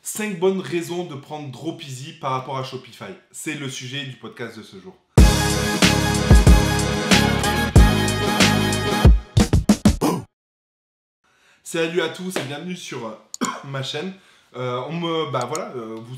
5 bonnes raisons de prendre Dropeasy par rapport à Shopify. C'est le sujet du podcast de ce jour. Salut à tous et bienvenue sur ma chaîne. Vous le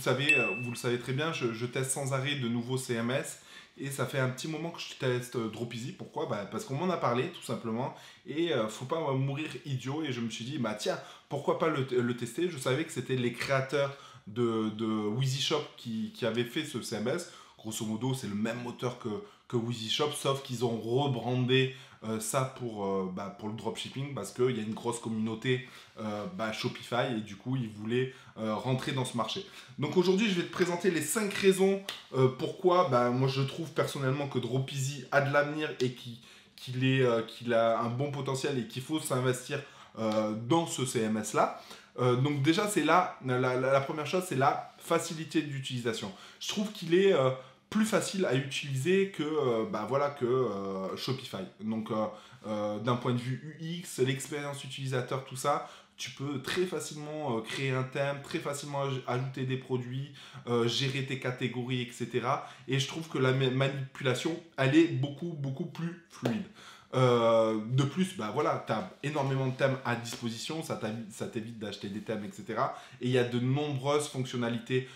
savez très bien, je teste sans arrêt de nouveaux CMS. Et ça fait un petit moment que je teste Dropeasy. Pourquoi ? Parce qu'on m'en a parlé tout simplement. Et faut pas mourir idiot. Et je me suis dit, tiens, pourquoi pas le tester ? Je savais que c'était les créateurs de WheezyShop qui avaient fait ce CMS. Grosso modo, c'est le même moteur que WheezyShop, sauf qu'ils ont rebrandé ça pour le dropshipping parce qu'il y a une grosse communauté Shopify et du coup, ils voulaient rentrer dans ce marché. Donc aujourd'hui, je vais te présenter les 5 raisons pourquoi moi je trouve personnellement que Dropeasy a de l'avenir et qu'il a un bon potentiel et qu'il faut s'investir dans ce CMS-là. Donc déjà, c'est là, la première chose, c'est la facilité d'utilisation. Je trouve qu'il est plus facile à utiliser que Shopify. Donc d'un point de vue UX, l'expérience utilisateur, tout ça, tu peux très facilement créer un thème, très facilement ajouter des produits, gérer tes catégories, etc. Et je trouve que la manipulation, elle est beaucoup plus fluide. De plus, tu as énormément de thèmes à disposition, ça t'évite d'acheter des thèmes, etc. Et il y a de nombreuses fonctionnalités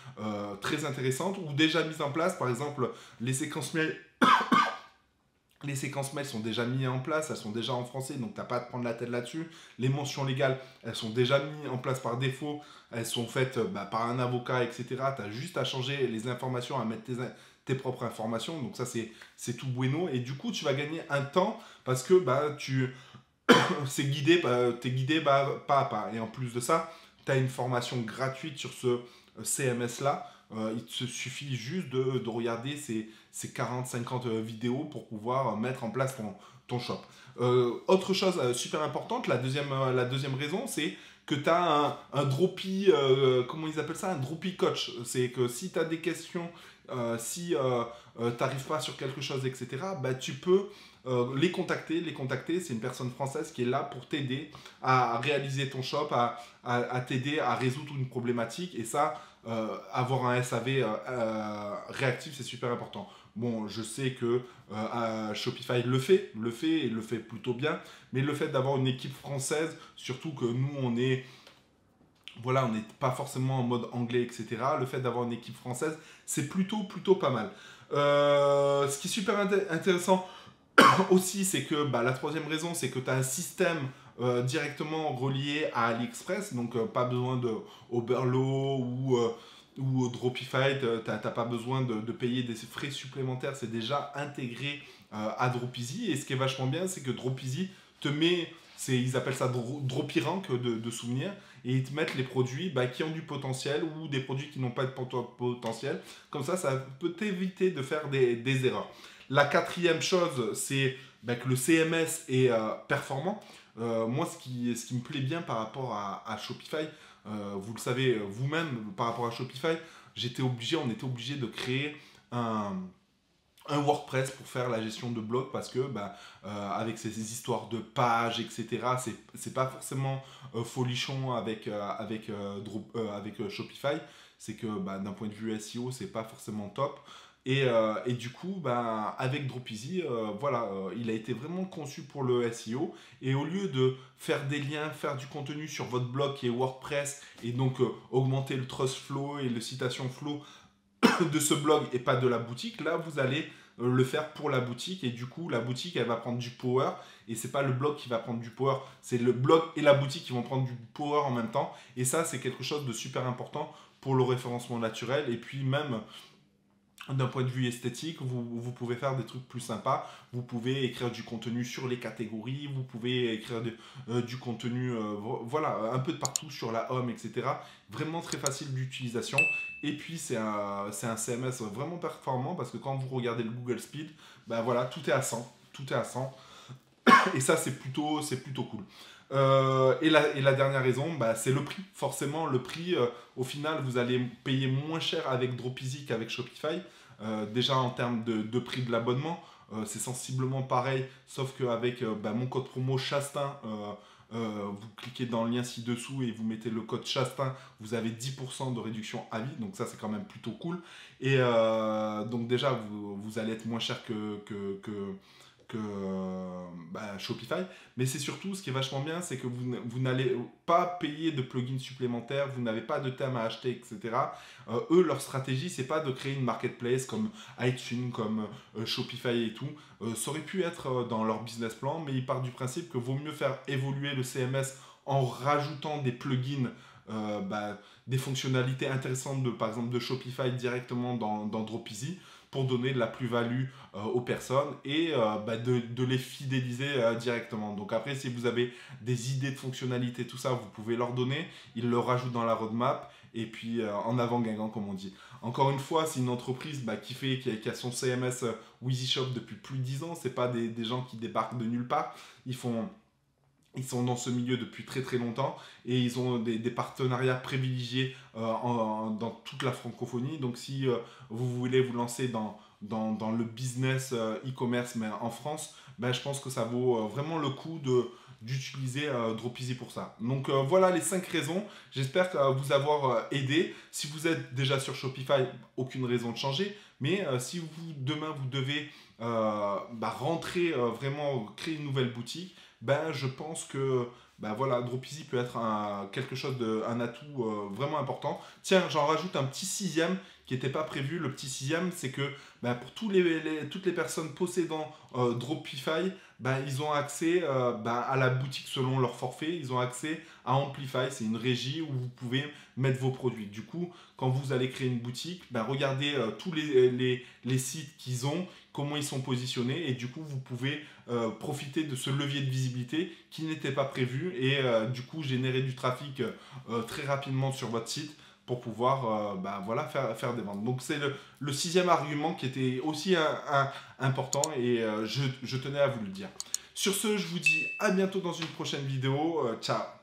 très intéressantes ou déjà mises en place. Par exemple, les séquences mail. Les séquences mail sont déjà mises en place, elles sont déjà en français, donc tu n'as pas à te prendre la tête là-dessus. Les mentions légales, elles sont déjà mises en place par défaut, elles sont faites par un avocat, etc. Tu as juste à changer les informations, à mettre tes propres informations, donc ça c'est tout bueno. Et du coup, tu vas gagner un temps parce que c'est guidé, tu es guidé pas à pas. Et en plus de ça, tu as une formation gratuite sur ce CMS-là. Il te suffit juste de regarder ces 40-50 vidéos pour pouvoir mettre en place ton shop. Autre chose super importante, la deuxième raison, c'est que tu as un Dropy, comment ils appellent ça ? Un Dropy coach. C'est que si tu as des questions, si tu n'arrives pas sur quelque chose, etc., tu peux les contacter. Les contacter, c'est une personne française qui est là pour t'aider à réaliser ton shop, à t'aider à résoudre une problématique. Et ça, avoir un SAV réactif, c'est super important. Bon, je sais que Shopify le fait et le fait plutôt bien, mais le fait d'avoir une équipe française, surtout que nous, on n'est pas forcément en mode anglais, etc. Le fait d'avoir une équipe française, c'est plutôt pas mal. Ce qui est super intéressant aussi, c'est que la troisième raison, c'est que tu as un système directement relié à AliExpress, donc pas besoin de Oberlo ou Dropify, tu n'as pas besoin de payer des frais supplémentaires, c'est déjà intégré à Dropeasy. Et ce qui est vachement bien, c'est que Dropeasy te met, ils appellent ça Dropirank de souvenirs, et ils te mettent les produits qui ont du potentiel ou des produits qui n'ont pas de potentiel. Comme ça peut t'éviter de faire des erreurs. La quatrième chose, c'est que le CMS est performant. Moi, ce qui me plaît bien par rapport à Shopify, vous le savez vous-même, par rapport à Shopify, on était obligé de créer un WordPress pour faire la gestion de blog parce que avec ces histoires de pages, etc., c'est pas forcément folichon avec Shopify. C'est que d'un point de vue SEO, c'est pas forcément top. Et du coup, avec Dropeasy, il a été vraiment conçu pour le SEO. Et au lieu de faire des liens, faire du contenu sur votre blog qui est WordPress, et donc augmenter le trust flow et le citation flow de ce blog et pas de la boutique, là vous allez le faire pour la boutique, et du coup la boutique elle va prendre du power, et c'est pas le blog qui va prendre du power, c'est le blog et la boutique qui vont prendre du power en même temps. Et ça, c'est quelque chose de super important pour le référencement naturel. Et puis même d'un point de vue esthétique, vous pouvez faire des trucs plus sympas. Vous pouvez écrire du contenu sur les catégories, vous pouvez écrire du contenu un peu de partout sur la home, etc. Vraiment très facile d'utilisation. Et puis c'est un CMS vraiment performant parce que quand vous regardez le Google Speed, tout est à 100. Tout est à 100. Et ça, c'est plutôt cool. Et la dernière raison, c'est le prix. Forcément, le prix, au final, vous allez payer moins cher avec Dropeasy qu'avec Shopify. Déjà en termes de prix de l'abonnement, c'est sensiblement pareil, sauf qu'avec mon code promo Chastain, vous cliquez dans le lien ci-dessous et vous mettez le code Chastain, vous avez 10% de réduction à vie, donc ça c'est quand même plutôt cool. Et donc déjà, vous allez être moins cher que Shopify. Mais c'est surtout, ce qui est vachement bien, c'est que vous n'allez pas payer de plugins supplémentaires, vous n'avez pas de thème à acheter, etc. Eux, leur stratégie, c'est pas de créer une marketplace comme iTunes, comme Shopify et tout. Ça aurait pu être dans leur business plan, mais ils partent du principe que vaut mieux faire évoluer le CMS en rajoutant des plugins, des fonctionnalités intéressantes, par exemple de Shopify directement dans Dropeasy, pour donner de la plus-value aux personnes et de les fidéliser directement. Donc après, si vous avez des idées de fonctionnalités, tout ça, vous pouvez leur donner, ils le rajoutent dans la roadmap, et puis en avant Guingamp, comme on dit. Encore une fois, c'est une entreprise qui a son CMS WheezyShop depuis plus de 10 ans, c'est pas des gens qui débarquent de nulle part, ils sont dans ce milieu depuis très très longtemps et ils ont des partenariats privilégiés dans toute la francophonie. Donc si vous voulez vous lancer dans le business e-commerce mais en France, je pense que ça vaut vraiment le coup d'utiliser Dropeasy pour ça. Donc voilà les 5 raisons. J'espère vous avoir aidé. Si vous êtes déjà sur Shopify, aucune raison de changer. Mais si demain vous devez rentrer vraiment, créer une nouvelle boutique, je pense que Dropeasy peut être un atout vraiment important. Tiens, j'en rajoute un petit sixième qui n'était pas prévu. Le petit sixième, c'est que pour toutes les personnes possédant Dropify, ils ont accès à la boutique selon leur forfait. Ils ont accès à Amplify, c'est une régie où vous pouvez mettre vos produits. Du coup, quand vous allez créer une boutique, regardez tous les sites qu'ils ont, comment ils sont positionnés, et du coup vous pouvez profiter de ce levier de visibilité qui n'était pas prévu et du coup générer du trafic très rapidement sur votre site pour pouvoir faire des ventes. Donc c'est le sixième argument qui était aussi important et je tenais à vous le dire. Sur ce, je vous dis à bientôt dans une prochaine vidéo. Ciao.